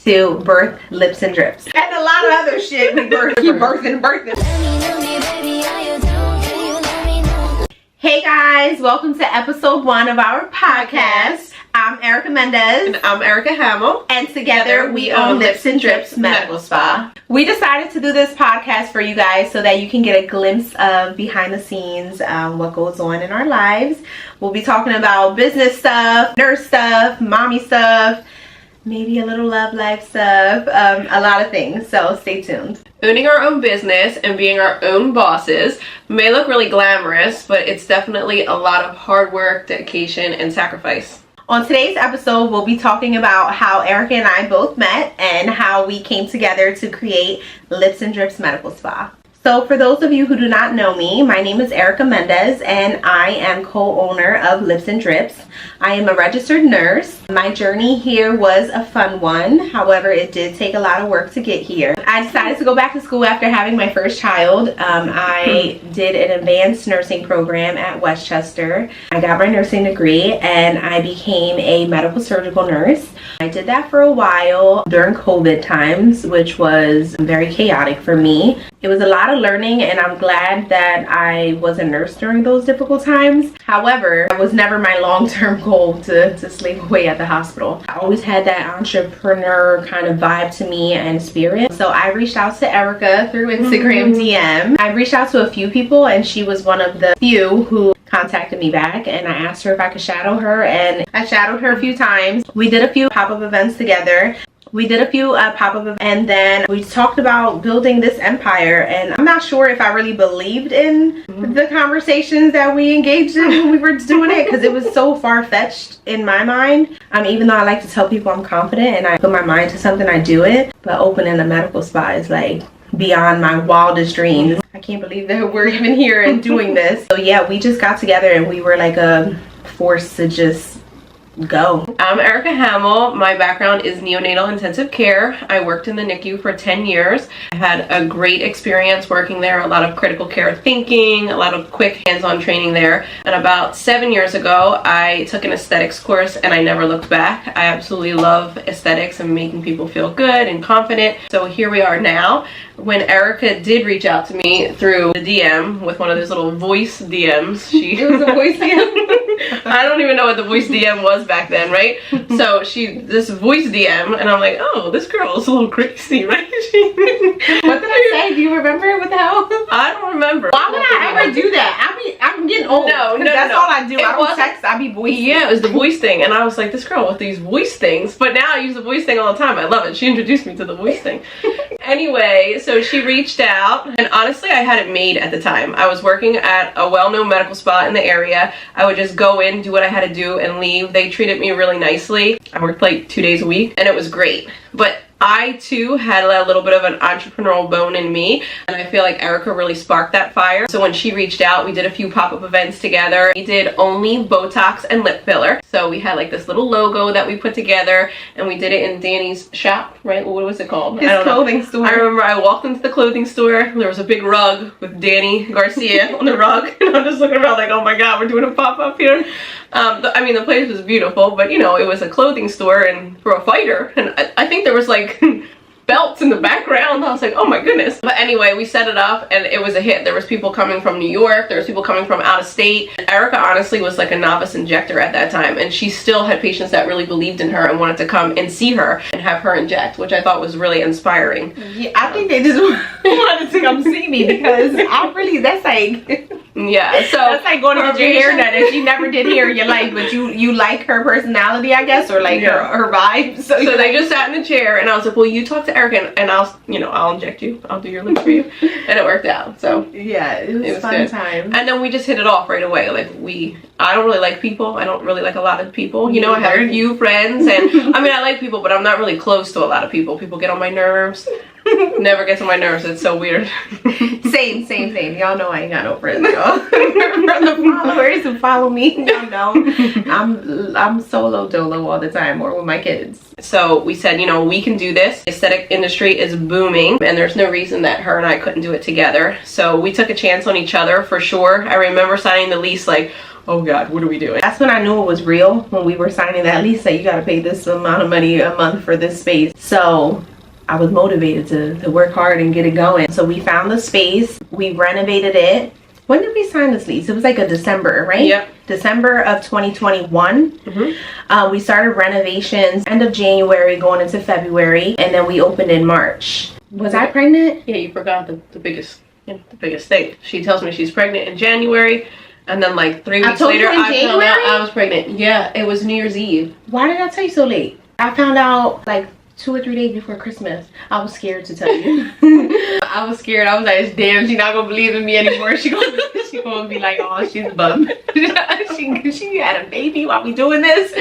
to birth Lips and Drips. And a lot of other shit we keep birthing. Hey guys, welcome to episode 1 of our podcast. I'm Erica Mendez. And I'm Erica Hamill. And together we own Lips and Drips Medical Spa. We decided to do this podcast for you guys so that you can get a glimpse of behind the scenes, what goes on in our lives. We'll be talking about business stuff, nurse stuff, mommy stuff, maybe a little love life stuff, a lot of things. So stay tuned. Owning our own business and being our own bosses may look really glamorous, but it's definitely a lot of hard work, dedication, and sacrifice. On today's episode, we'll be talking about how Erica and I both met and how we came together to create Lips and Drips Medical Spa. So for those of you who do not know me, my name is Erica Mendez and I am co-owner of Lips and Drips. I am a registered nurse. My journey here was a fun one. However, it did take a lot of work to get here. I decided to go back to school after having my first child. I did an advanced nursing program at Westchester. I got my nursing degree and I became a medical surgical nurse. I did that for a while during COVID times, which was very chaotic for me. It was a lot of learning and I'm glad that I was a nurse during those difficult times. However, it was never my long-term goal to slave away at the hospital. I always had that entrepreneur kind of vibe to me and spirit. So I reached out to Erica through Instagram DM. I reached out to a few people and she was one of the few who contacted me back, and I asked her if I could shadow her, and I shadowed her a few times. We did a few pop-up events together. And then we talked about building this empire, and I'm not sure if I really believed in the conversations that we engaged in when we were doing it, because it was so far-fetched in my mind. Even though I like to tell people I'm confident and I put my mind to something, I do it. But opening a medical spa is like beyond my wildest dreams. I can't believe that we're even here and doing this. So yeah, we just got together and we were like a force to just go. I'm Erica Hamill. My background is neonatal intensive care. I worked in the NICU for 10 years. I had a great experience working there, a lot of critical care thinking, a lot of quick hands-on training there. And about 7 years ago, I took an aesthetics course and I never looked back. I absolutely love aesthetics and making people feel good and confident. So here we are now. When Erica did reach out to me through the DM with one of those little voice DMs, it was a voice DM. I don't even know what the voice DM was back then, right? So this voice DM, and I'm like, oh, this girl is a little crazy, right? What did I say? Do you remember? What the hell? I don't remember. Why would I ever do that? I'm getting old. No. That's all I do. I don't text. I be voicing. Yeah, it was the voice thing, and I was like, this girl with these voice things. But now I use the voice thing all the time. I love it. She introduced me to the voice thing. Anyway, so she reached out, and honestly, I had it made at the time. I was working at a well-known medical spa in the area. I would just go in, do what I had to do, and leave. They treated me really nicely. I worked like 2 days a week, and it was great. But I too had a little bit of an entrepreneurial bone in me, and I feel like Erica really sparked that fire. So when she reached out, we did a few pop-up events together. We did only Botox and lip filler. So we had like this little logo that we put together, and we did it in Danny's shop, right? What was it called? His clothing store. I remember I walked into the clothing store. There was a big rug with Danny Garcia on the rug, and I'm just looking around like, oh my god, we're doing a pop-up here. The place was beautiful, but you know, it was a clothing store and for a fighter, and I think there was like belts in the background. I was like, oh my goodness. But anyway, we set it up and it was a hit. There was people coming from New York, there was people coming from out of state. Erica honestly was like a novice injector at that time, and she still had patients that really believed in her and wanted to come and see her and have her inject, which I thought was really inspiring. Yeah, I think they just wanted to come see me because that's like yeah, so that's like going to get your hair done, and she never did hair in your life, but you like her personality, I guess, or like her vibe. So they just sat in the chair, and I was like, well, you talk to Erica, and I'll inject you, I'll do your lips for you, and it worked out. So yeah, it was fun time. And then we just hit it off right away. Like I don't really like people. I don't really like a lot of people. You know, I have a few friends, and I mean, I like people, but I'm not really close to a lot of people. People get on my nerves. Never gets on my nerves. It's so weird. Same. Y'all know I ain't got no friends, y'all. From the followers who follow me, y'all know I'm solo dolo all the time, or with my kids. So we said, you know, we can do this. The aesthetic industry is booming, and there's no reason that her and I couldn't do it together. So we took a chance on each other for sure. I remember signing the lease like oh God, what are we doing? That's when I knew it was real, when we were signing that lease that you got to pay this amount of money a month for this space. So I was motivated to work hard and get it going. So we found the space, we renovated it. When did we sign this lease? It was like a December, right? Yep. December of 2021. Mm-hmm. We started renovations end of January going into February, and then we opened in March. Was I pregnant? Yeah, you forgot the biggest thing. She tells me she's pregnant in January, and then like 3 weeks later I found out I was pregnant. Yeah, it was New Year's Eve. Why did I tell you so late? I found out like 2 or 3 days before Christmas. I was scared to tell you. I was scared. I was like, damn, she's not gonna believe in me anymore. She gonna be like, oh, she's bummed. she had a baby while we doing this.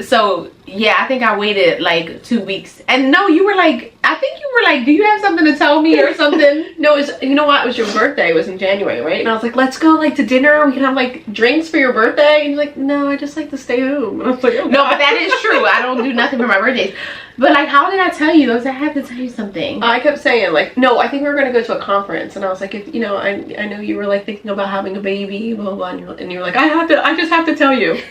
So yeah, I think I waited like 2 weeks. And no, you were like, I think you were like, do you have something to tell me or something? No, it was, you know what? It was your birthday. It was in January, right? And I was like, let's go like to dinner. We can have like drinks for your birthday. And you're like, no, I just like to stay home. And I was like, oh, no, but that is true. I don't do nothing for my birthdays. But like, how did I tell you? I was like, I have to tell you something. I kept saying like, no, I think we were gonna go to a conference, and I was like, if you know, I know you were like thinking about having a baby, blah blah, blah, and you were like, I just have to tell you.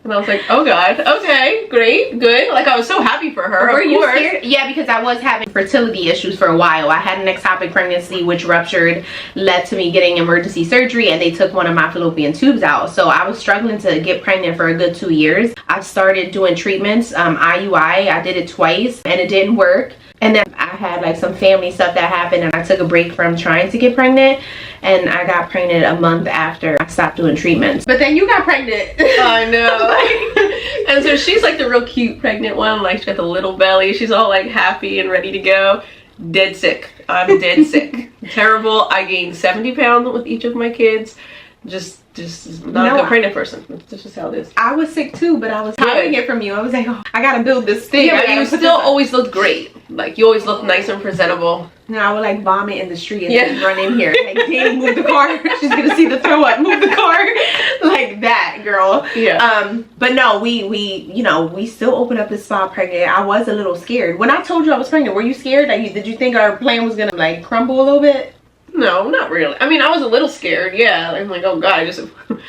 And I was like, oh God, okay, great, good. Like, I was so happy for her. Were you scared? Yeah, because I was having fertility issues for a while. I had an ectopic pregnancy, which ruptured, led to me getting emergency surgery, and they took one of my fallopian tubes out. So I was struggling to get pregnant for a good 2 years. I started doing treatments, IUI. I did it twice, and it didn't work. And then I had like some family stuff that happened, and I took a break from trying to get pregnant, and I got pregnant a month after I stopped doing treatments. But then you got pregnant. I know. And so she's like the real cute pregnant one, like she got the little belly, she's all like happy and ready to go. Dead sick. I'm dead sick. Terrible. I gained 70 pounds with each of my kids. Just not a good pregnant person. That's just how it is. I was sick too, but I was hiding it from you. I was like, oh, I gotta build this thing. Yeah, but you still always looked great. Like, you always looked nice and presentable. And I would like vomit in the street and then run in here. Like, damn, move the car. She's gonna see the throw up. Move the car. Like that, girl. Yeah. But no, we still opened up this spa pregnant. I was a little scared. When I told you I was pregnant, were you scared? Like, did you think our plan was gonna like crumble a little bit? No, not really. I mean, I was a little scared. Yeah, I'm like, oh God, I just put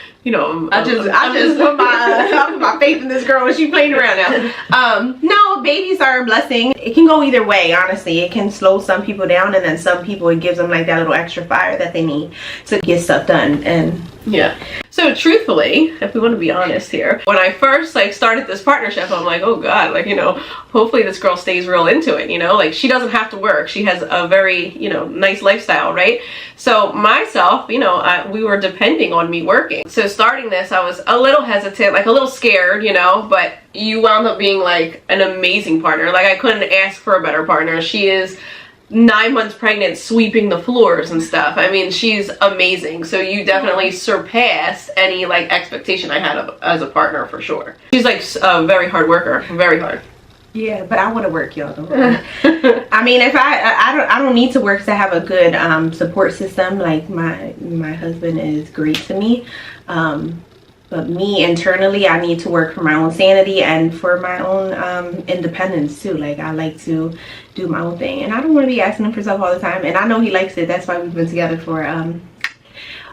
my faith in this girl, and she playing around now. No, babies are a blessing. It can go either way, honestly. It can slow some people down, and then some people it gives them like that little extra fire that they need to get stuff done. And yeah. So truthfully, if we want to be honest here, when I first like started this partnership, I'm like, oh God, like, hopefully this girl stays real into it, like she doesn't have to work. She has a very, nice lifestyle, right? So myself, we were depending on me working. So starting this, I was a little hesitant, like a little scared, but you wound up being like an amazing partner. Like, I couldn't ask for a better partner. She is 9 months pregnant, sweeping the floors and stuff. I mean, she's amazing. So you definitely surpassed any like expectation I had as a partner, for sure. She's like a very hard worker, very hard. Yeah, but I want to work, y'all. I mean, if I don't need to work to have a good support system. Like my husband is great to me. But me internally, I need to work for my own sanity and for my own independence too. Like, I like to do my own thing, and I don't want to be asking him for stuff all the time. And I know he likes it. That's why we've been together for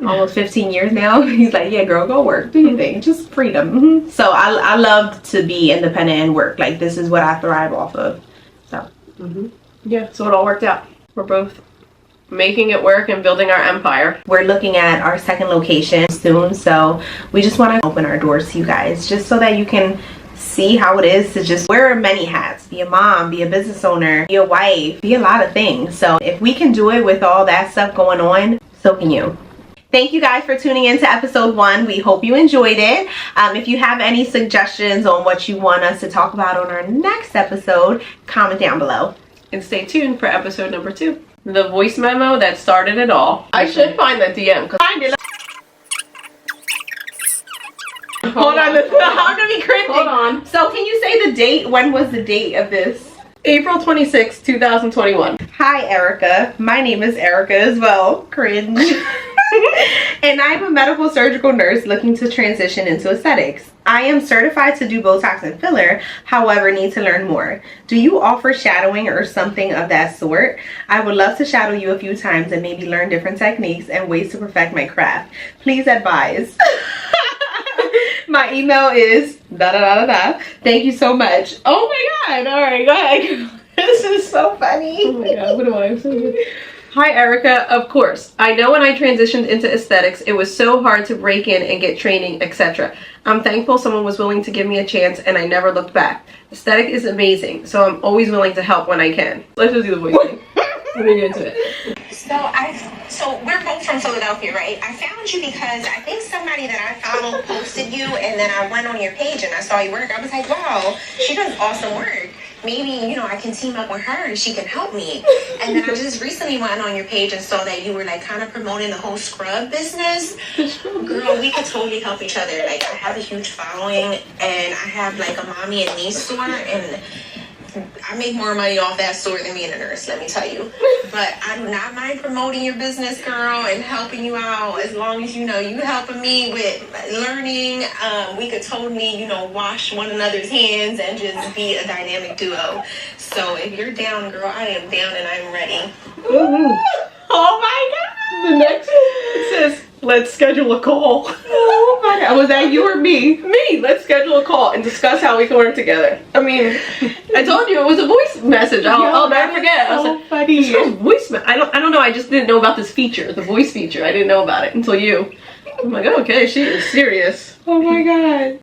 almost 15 years now. He's like, yeah, girl, go work, do your thing, just freedom. So I love to be independent and work. Like, this is what I thrive off of. So yeah, so it all worked out. We're both making it work and building our empire. We're looking at our second location soon, so we just want to open our doors to you guys, just so that you can see how it is to just wear many hats, be a mom, be a business owner, be a wife, be a lot of things. So if we can do it with all that stuff going on, so can you. Thank you guys for tuning in to episode 1. We hope you enjoyed it. If you have any suggestions on what you want us to talk about on our next episode, comment down below. And stay tuned for episode number 2. The voice memo that started it all. I should find that DM. Find it. Hold on, I'm gonna be cryptic. Hold on. So can you say the date? When was the date of this? April 26, 2021. Hi, Erica. My name is Erica as well. Cringe. And I'm a medical surgical nurse looking to transition into aesthetics. I am certified to do Botox and filler, however, need to learn more. Do you offer shadowing or something of that sort? I would love to shadow you a few times and maybe learn different techniques and ways to perfect my craft. Please advise. My email is da da da da da. Thank you so much. Oh my god. All right, go ahead. This is so funny. Oh my god, what do I have so good? Hi Erica, of course. I know when I transitioned into aesthetics, it was so hard to break in and get training, etc. I'm thankful someone was willing to give me a chance and I never looked back. Aesthetic is amazing, so I'm always willing to help when I can. Let's just do the voice thing. Let me get into it. So we're both from Philadelphia, right? I found you because I think somebody that I follow posted you, and then I went on your page and I saw your work. I was like, wow, she does awesome work. Maybe, you know, I can team up with her and she can help me. And then I just recently went on your page and saw that you were like kind of promoting the whole scrub business. Girl, we could totally help each other. Like, I have a huge following and I have like a mommy and niece store, and I make more money off that store than being a nurse, let me tell you. But I do not mind promoting your business, girl, and helping you out. As long as, you know, you helping me with learning, we could totally, you know, wash one another's hands and just be a dynamic duo. So if you're down, girl, I am down and I'm ready. Oh my god. The next says, let's schedule a call. Oh my god. Was that you or me? Me, let's schedule a call and discuss how we can work together. I mean, I told you it was a voice message. I'll never forget. I was So like, funny. this girl's voice I don't know, I just didn't know about this feature, the voice feature. I didn't know about it until you. I'm like, okay, she is serious. Oh my god.